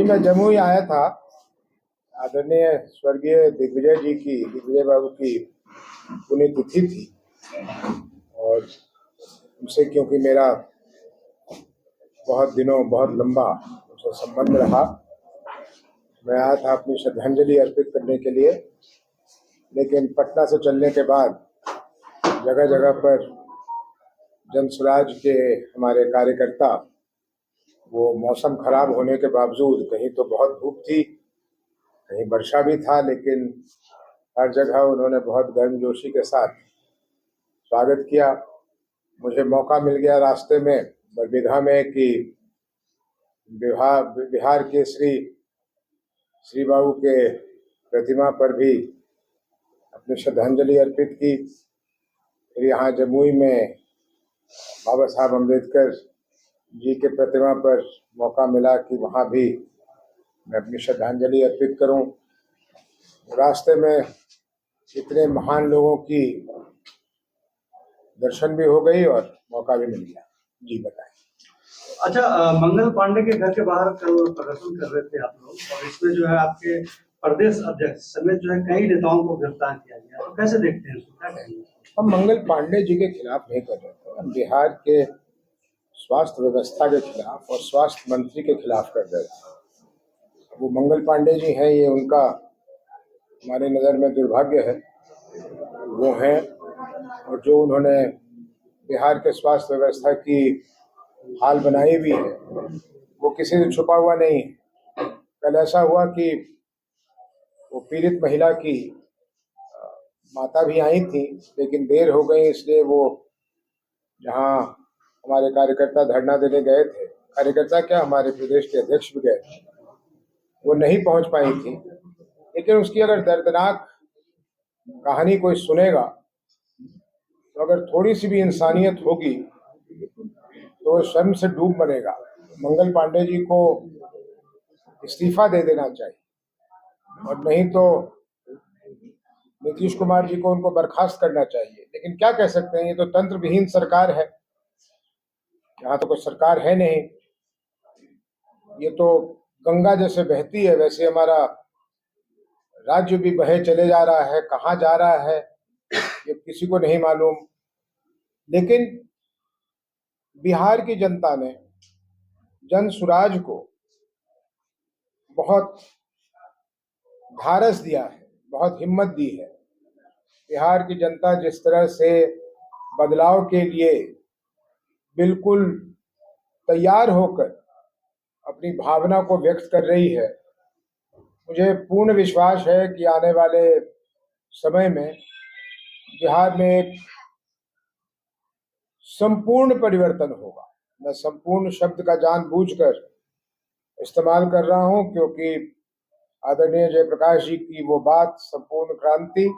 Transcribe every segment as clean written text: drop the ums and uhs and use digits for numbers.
जी, मैं जमुई आया था। आदरणीय स्वर्गीय दिग्विजय बाबू की पुण्यतिथि थी और उनसे क्योंकि मेरा बहुत लंबा उनसे संबंध रहा, मैं आया था अपनी श्रद्धांजलि अर्पित करने के लिए। लेकिन पटना से चलने के बाद जगह जगह पर जनसुराज के हमारे कार्यकर्ता, वो मौसम खराब होने के बावजूद, कहीं तो बहुत धूप थी, कहीं वर्षा भी था, लेकिन हर जगह उन्होंने बहुत गर्मजोशी के साथ स्वागत किया। मुझे मौका मिल गया रास्ते में बरबीघा में कि बिहार के श्री बाबू के प्रतिमा पर भी अपनी श्रद्धांजलि अर्पित की। फिर यहाँ जमुई में बाबा साहब अम्बेडकर जी के प्रतिमा पर मौका मिला कि वहाँ भी मैं अपनी श्रद्धांजलि अर्पित करूं। रास्ते में इतने महान लोगों की दर्शन भी हो गई और मौका भी मिल गया। जी बताएं। अच्छा, मंगल पांडे के घर के बाहर कल प्रदर्शन कर रहे थे आप लोग, और इसमें जो है आपके प्रदेश अध्यक्ष समेत जो है कई नेताओं को गिरफ्तार किया गया, तो कैसे देखते हैं इसको, क्या कहेंगे? हम मंगल पांडे जी के खिलाफ नहीं कर रहे थे, हम बिहार के स्वास्थ्य व्यवस्था के खिलाफ और स्वास्थ्य मंत्री के खिलाफ कर रहे थे। वो मंगल पांडे जी हैं, ये उनका हमारे नज़र में दुर्भाग्य है, वो हैं। और जो उन्होंने बिहार के स्वास्थ्य व्यवस्था की हाल बनाई भी है, वो किसी से छुपा हुआ नहीं है। कल ऐसा हुआ कि वो पीड़ित महिला की माता भी आई थी, लेकिन देर हो गई, इसलिए वो जहाँ हमारे कार्यकर्ता धरना देने गए थे, कार्यकर्ता क्या, हमारे प्रदेश के अध्यक्ष भी गए थे, वो नहीं पहुंच पाई थी। लेकिन उसकी अगर दर्दनाक कहानी कोई सुनेगा तो अगर थोड़ी सी भी इंसानियत होगी तो वो शर्म से डूब मरेगा। मंगल पांडे जी को इस्तीफा दे देना चाहिए और नहीं तो नीतीश कुमार जी को उनको बर्खास्त करना चाहिए। लेकिन क्या कह सकते हैं, ये तो तंत्र विहीन सरकार है, यहाँ तो कोई सरकार है नहीं। ये तो गंगा जैसे बहती है वैसे हमारा राज्य भी बहे चले जा रहा है। कहाँ जा रहा है ये किसी को नहीं मालूम। लेकिन बिहार की जनता ने जनसुराज को बहुत धारस दिया है, बहुत हिम्मत दी है। बिहार की जनता जिस तरह से बदलाव के लिए बिल्कुल तैयार होकर अपनी भावना को व्यक्त कर रही है, मुझे पूर्ण विश्वास है कि आने वाले समय में बिहार में एक संपूर्ण परिवर्तन होगा। मैं संपूर्ण शब्द का जानबूझकर इस्तेमाल कर रहा हूं क्योंकि आदरणीय जयप्रकाश जी की वो बात, संपूर्ण क्रांति,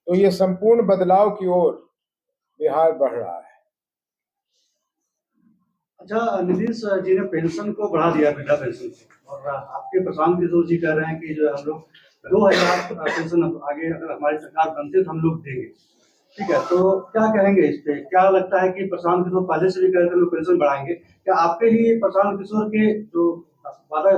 तो ये संपूर्ण बदलाव की ओर बिहार बढ़ रहा है। अच्छा, नीतीश जी ने पेंशन को बढ़ा दिया, वृद्धा पेंशन को, और आपके प्रशांत किशोर जी कह रहे हैं कि जो हम लोग 2000 पेंशन आगे अगर हमारी सरकार बनती है तो हम लोग देंगे। ठीक है, तो क्या कहेंगे इस पे? क्या लगता है कि प्रशांत किशोर पहले से भी कह रहे थे लोग पेंशन बढ़ाएंगे, क्या आपके लिए प्रशांत किशोर के जो वादा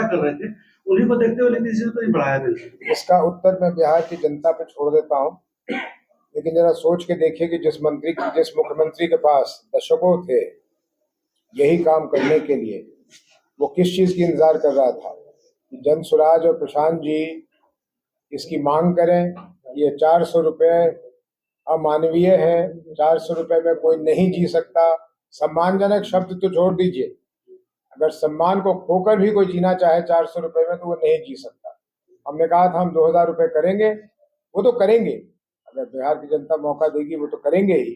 कर रहे थे उन्हीं को देखते हुए नीतीश जी ने तो नहीं बढ़ाया पेंशन? इसका उत्तर मैं बिहार की जनता पे छोड़ देता हूँ। लेकिन जरा सोच के देखिए कि जिस मुख्यमंत्री के पास दशकों थे यही काम करने के लिए, वो किस चीज की इंतजार कर रहा था? जनसुराज और प्रशांत जी इसकी मांग करें। ये 400 रुपये अमानवीय है। 400 रुपये में कोई नहीं जी सकता। सम्मानजनक शब्द तो छोड़ दीजिए, अगर सम्मान को खोकर भी कोई जीना चाहे 400 रुपये में तो वो नहीं जी सकता। हमने कहा था हम 2000 रुपये करेंगे, वो तो करेंगे, अगर बिहार की जनता मौका देगी वो तो करेंगे ही।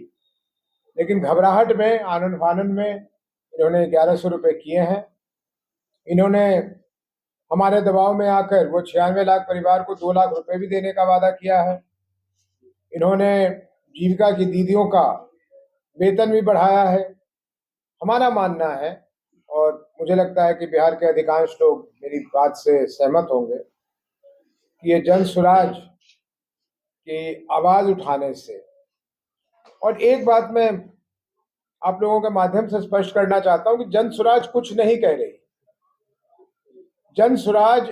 लेकिन घबराहट में, आनंद फानंद में इन्होंने 1100 रुपये किए हैं। इन्होंने हमारे दबाव में आकर वो 96 लाख परिवार को 2 लाख रुपए भी देने का वादा किया है। इन्होंने जीविका की दीदियों का वेतन भी बढ़ाया है। हमारा मानना है, और मुझे लगता है कि बिहार के अधिकांश लोग मेरी बात से सहमत होंगे, कि ये जन सुराज की आवाज उठाने से, और एक बात मैं आप लोगों के माध्यम से स्पष्ट करना चाहता हूं कि जन सुराज कुछ नहीं कह रही। जन सुराज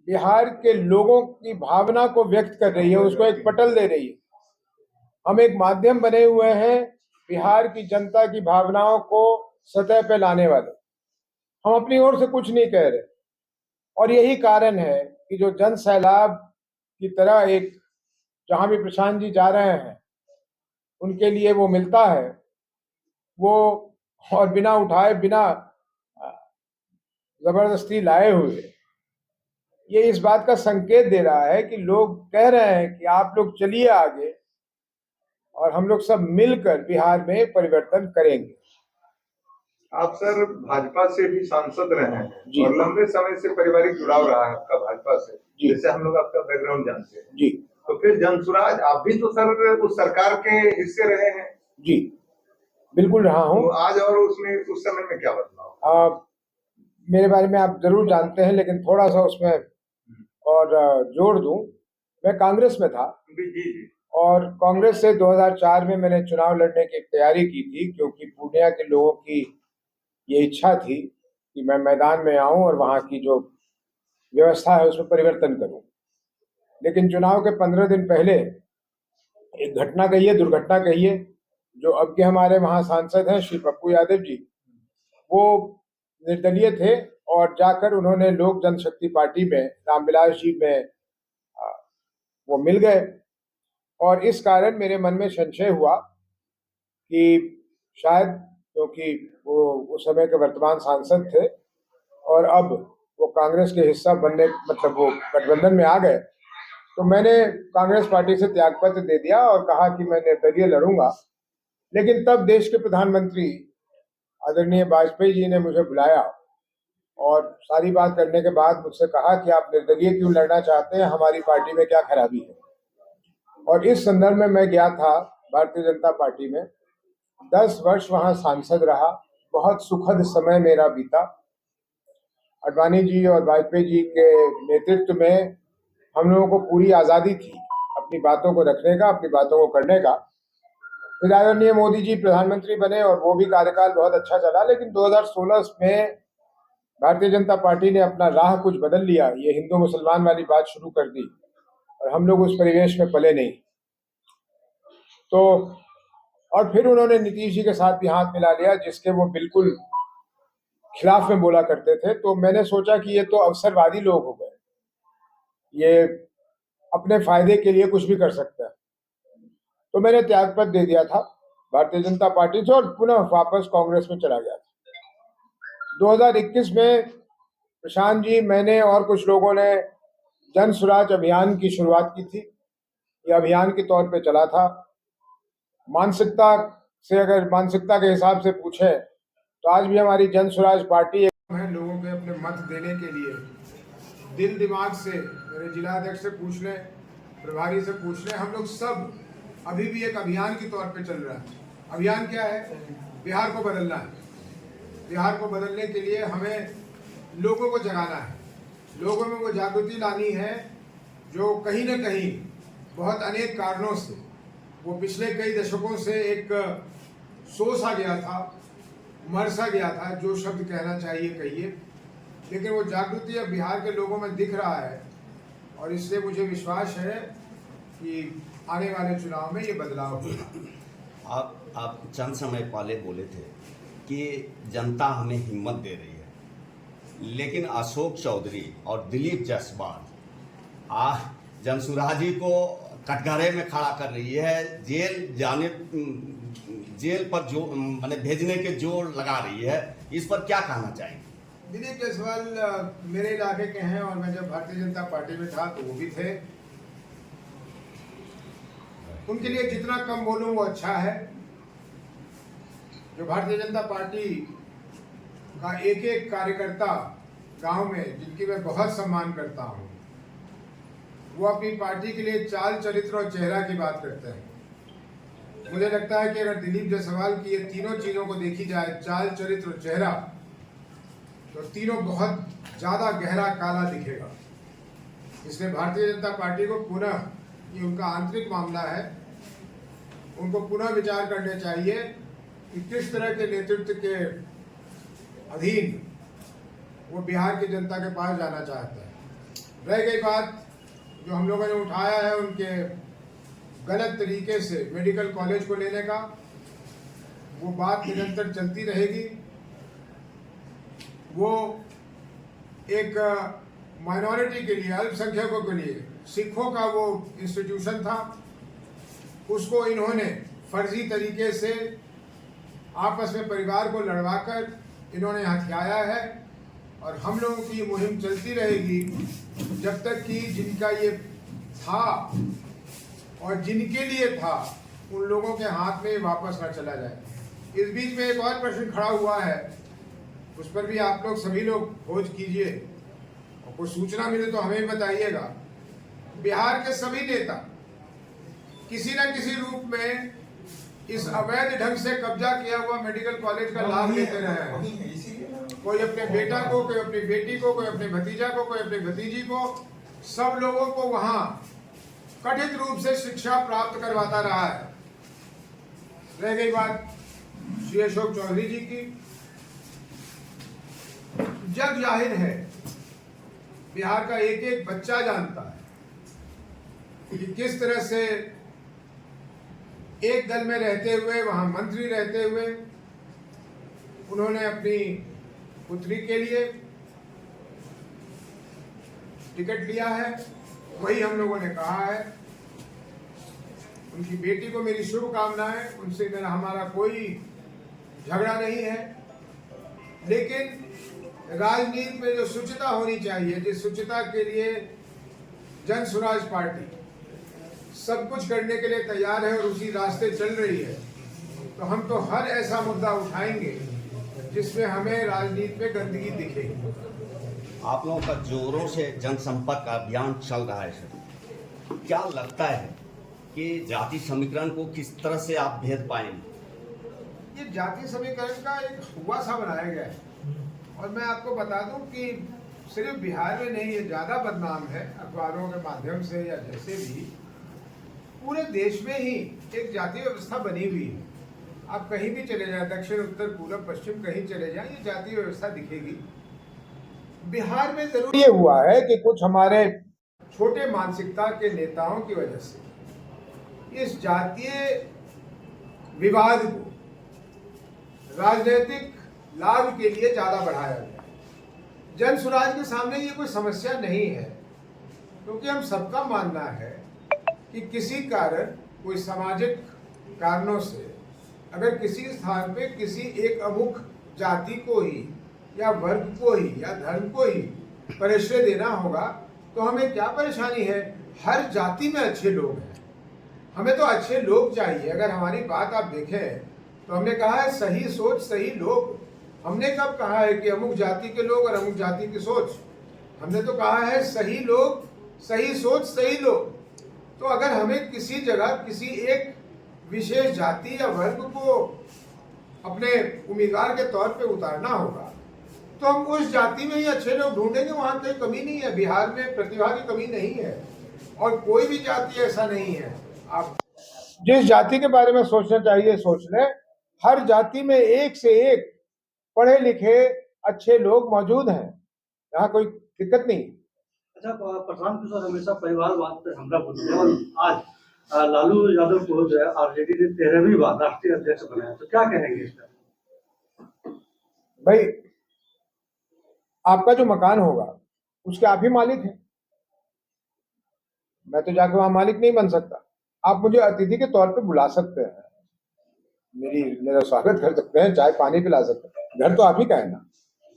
बिहार के लोगों की भावना को व्यक्त कर रही है, उसको एक पटल दे रही है। हम एक माध्यम बने हुए हैं बिहार की जनता की भावनाओं को सतह पे लाने वाले। हम अपनी ओर से कुछ नहीं कह रहे, और यही कारण है कि जो जन सैलाब की तरह एक जहां भी प्रशांत जी जा रहे हैं उनके लिए वो मिलता है, वो और बिना उठाए, बिना जबरदस्ती लाए हुए, ये इस बात का संकेत दे रहा है कि लोग कह रहे हैं कि आप लोग चलिए आगे और हम लोग सब मिलकर बिहार में परिवर्तन करेंगे। आप सर भाजपा से भी सांसद रहे हैं जी। और लंबे समय से पारिवारिक जुड़ाव रहा है आपका भाजपा से, जी। जैसे हम लोग आपका बैकग्राउंड जानते हैं। जी। तो फिर जनसुराज आप भी तो सर उस सरकार के हिस्से रहे हैं। जी बिल्कुल रहा हूँ। तो आज और उसमें उस समय में क्या बदलाव? मेरे बारे में आप जरूर जानते हैं, लेकिन थोड़ा सा उसमें और जोड़ दूं। मैं कांग्रेस में था जी जी। और कांग्रेस से 2004 में मैंने चुनाव लड़ने की तैयारी की थी, क्योंकि पूर्णिया के लोगों की ये इच्छा थी कि मैं मैदान में आऊं और वहां की जो व्यवस्था है उसमें परिवर्तन करूं। लेकिन चुनाव के 15 दिन पहले एक घटना कहिए, दुर्घटना कहिए, जो अब के हमारे वहां सांसद हैं श्री पप्पू यादव जी, वो निर्दलीय थे और जाकर उन्होंने लोक जनशक्ति पार्टी में रामविलास जी में वो मिल गए। और इस कारण मेरे मन में संशय हुआ कि शायद, क्योंकि वो उस समय के वर्तमान सांसद थे और अब वो कांग्रेस के हिस्सा बनने, मतलब वो गठबंधन में आ गए, तो मैंने कांग्रेस पार्टी से त्यागपत्र दे दिया और कहा कि मैं निर्दलीय लड़ूंगा। लेकिन तब देश के प्रधानमंत्री आदरणीय वाजपेयी जी ने मुझे बुलाया और सारी बात करने के बाद मुझसे कहा कि आप निर्दलीय क्यों लड़ना चाहते हैं, हमारी पार्टी में क्या खराबी है। और इस संदर्भ में मैं गया था भारतीय जनता पार्टी में, 10 वर्ष वहां सांसद रहा। बहुत सुखद समय मेरा बीता। आडवाणी जी और वाजपेयी जी के नेतृत्व में हम लोगों को पूरी आज़ादी थी अपनी बातों को रखने का, अपनी बातों को करने का। फिर आदरणीय मोदी जी प्रधानमंत्री बने और वो भी कार्यकाल बहुत अच्छा चला। लेकिन 2016 में भारतीय जनता पार्टी ने अपना राह कुछ बदल लिया, ये हिंदू मुसलमान वाली बात शुरू कर दी और हम लोग उस परिवेश में पले नहीं। तो और फिर उन्होंने नीतीश जी के साथ भी हाथ मिला लिया, जिसके वो बिल्कुल खिलाफ में बोला करते थे। तो मैंने सोचा कि ये तो अवसरवादी लोग हो गए, ये अपने फायदे के लिए कुछ भी कर सकते हैं। तो मैंने त्यागपत्र दे दिया था भारतीय जनता पार्टी से और पुनः वापस कांग्रेस में चला गया था। 2021 में प्रशांत जी, मैंने और कुछ लोगों ने जन सुराज अभियान की शुरुआत की थी। ये अभियान के तौर पे चला था। मानसिकता से, अगर मानसिकता के हिसाब से पूछे तो आज भी हमारी जन सुराज पार्टी है लोगों के अपने मत देने के लिए। दिल दिमाग से मेरे जिला अध्यक्ष से पूछ लें, प्रभारी से पूछ लें, हम लोग सब अभी भी एक अभियान के तौर पे चल रहा है। अभियान क्या है? बिहार को बदलना है। बिहार को बदलने के लिए हमें लोगों को जगाना है, लोगों में वो जागृति लानी है जो कहीं ना कहीं बहुत अनेक कारणों से वो पिछले कई दशकों से एक सोच आ गया था, मर सा गया था, जो शब्द कहना चाहिए कहिए। लेकिन वो जागृति अब बिहार के लोगों में दिख रहा है और इसलिए मुझे विश्वास है कि आने वाले चुनाव में ये बदलाव होगा। आप चंद समय पहले बोले थे कि जनता हमें हिम्मत दे रही है, लेकिन अशोक चौधरी और दिलीप जायसवाल जनसुराजी को कटघरे में खड़ा कर रही है, जेल पर जो मैंने भेजने के जोर लगा रही है। इस पर क्या कहना चाहेंगे? दिलीप जायसवाल मेरे इलाके के हैं और मैं जब भारतीय जनता पार्टी में था तो वो भी थे। उनके लिए जितना कम बोलूं वो अच्छा है। जो भारतीय जनता पार्टी का एक एक कार्यकर्ता गांव में, जिनकी मैं बहुत सम्मान करता हूं, वो अपनी पार्टी के लिए चाल, चरित्र और चेहरा की बात करते हैं। मुझे लगता है कि अगर दिलीप जायसवाल की ये तीनों चीजों को देखी जाए, चाल, चरित्र और चेहरा, तो तीनों बहुत ज्यादा गहरा काला दिखेगा। इसलिए भारतीय जनता पार्टी को पुनः, ये उनका आंतरिक मामला है, उनको पुनः विचार करने चाहिए कि किस तरह के नेतृत्व के अधीन वो बिहार की जनता के पास जाना चाहता है। रह गई बात जो हम लोगों ने उठाया है उनके गलत तरीके से मेडिकल कॉलेज को लेने का, वो बात निरंतर चलती रहेगी। वो एक माइनॉरिटी के लिए, अल्पसंख्यकों के लिए, सिखों का वो इंस्टीट्यूशन था, उसको इन्होंने फर्जी तरीके से आपस में परिवार को लड़वाकर इन्होंने हथियाया है। और हम लोगों की मुहिम चलती रहेगी जब तक कि जिनका ये था और जिनके लिए था उन लोगों के हाथ में वापस न चला जाए। इस बीच में एक और प्रश्न खड़ा हुआ है, उस पर भी आप लोग सभी लोग खोज कीजिए और कोई सूचना मिले तो हमें बताइएगा। बिहार के सभी नेता किसी न किसी रूप में इस अवैध ढंग से कब्जा किया हुआ मेडिकल कॉलेज का लाभ लेते रहे हैं। कोई अपने बेटा को, कोई अपनी बेटी को, कोई अपने भतीजा को, कोई अपनी भतीजी को, सब लोगों को वहां कथित रूप से शिक्षा प्राप्त करवाता रहा है। रह गई बात श्री अशोक चौधरी जी की, जग जाहिर है, बिहार का एक एक बच्चा जानता है कि किस तरह से एक दल में रहते हुए, वहां मंत्री रहते हुए, उन्होंने अपनी पुत्री के लिए टिकट लिया है। वही हम लोगों ने कहा है। उनकी बेटी को मेरी शुभकामनाएं, उनसे हमारा कोई झगड़ा नहीं है। लेकिन राजनीति में जो शुचिता होनी चाहिए, जिस शुचिता के लिए जन स्वराज पार्टी सब कुछ करने के लिए तैयार है और उसी रास्ते चल रही है, तो हम तो हर ऐसा मुद्दा उठाएंगे जिसमें हमें राजनीति में गंदगी दिखेगी। आप लोगों का जोरों से जनसंपर्क अभियान चल रहा है सर, क्या लगता है कि जाति समीकरण को किस तरह से आप भेद पाएंगे? ये जाति समीकरण का एक हुआ सा बनाया गया है और मैं आपको बता दूं कि सिर्फ बिहार में नहीं, ये ज्यादा बदनाम है अखबारों के माध्यम से या जैसे भी, पूरे देश में ही एक जातीय व्यवस्था बनी हुई है। आप कहीं भी चले जाएं, दक्षिण, उत्तर, पूर्व, पश्चिम, कहीं चले जाएं, ये जातीय व्यवस्था दिखेगी। बिहार में जरूर ये हुआ है कि कुछ हमारे छोटे मानसिकता के नेताओं की वजह से इस जातीय विवाद को राजनीतिक लाभ के लिए ज्यादा बढ़ाया गया। जन स्वराज के सामने ये कोई समस्या नहीं है, क्योंकि हम सबका मानना है कि किसी कारण, कोई सामाजिक कारणों से अगर किसी स्थान पे किसी एक अमुक जाति को ही या वर्ग को ही या धर्म को ही परिचय देना होगा, तो हमें क्या परेशानी है? हर जाति में अच्छे लोग हैं, हमें तो अच्छे लोग चाहिए। अगर हमारी बात आप देखें तो हमने कहा है सही सोच सही लोग। हमने कब कहा है कि अमुक जाति के लोग और अमुक जाति की सोच? हमने तो कहा है सही लोग, सही सोच, सही लोग। तो अगर हमें किसी जगह किसी एक विशेष जाति या वर्ग को अपने उम्मीदवार के तौर पे उतारना होगा, तो हम उस जाति में ही अच्छे लोग ढूंढेंगे। वहां कोई कमी नहीं है, बिहार में प्रतिभा की कमी नहीं है और कोई भी जाति ऐसा नहीं है। आप जिस जाति के बारे में सोचना चाहिए सोच लें। हर जाति में एक से एक पढ़े लिखे अच्छे लोग मौजूद हैं, यहाँ कोई दिक्कत नहीं। अच्छा, प्रशांत किशोर हमेशा परिवारवाद पर हमला बोलते हैं और आज लालू यादव को जो है आरजेडी ने 13वीं बार राष्ट्रीय अध्यक्ष बनाया, तो क्या कहेंगे इस पर? भाई, आपका जो मकान होगा उसके आप ही मालिक हैं। मैं तो जाके वहां मालिक नहीं बन सकता। आप मुझे अतिथि के तौर पे बुला सकते हैं, मेरा स्वागत कर सकते हैं, चाय पानी पिला सकते हैं, घर तो आप ही का है ना।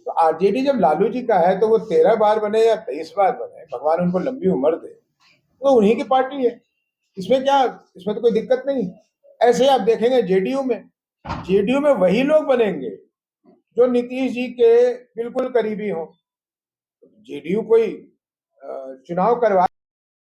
तो आरजेडी जब लालू जी का है तो वो 13 बार बने या 23 बार बने, भगवान उनको लंबी उम्र दे, तो उन्हीं की पार्टी है। इसमें क्या, इसमें तो कोई दिक्कत नहीं। ऐसे ही आप देखेंगे जेडीयू में वही लोग बनेंगे जो नीतीश जी के बिल्कुल करीबी हों। जेडीयू कोई चुनाव करवा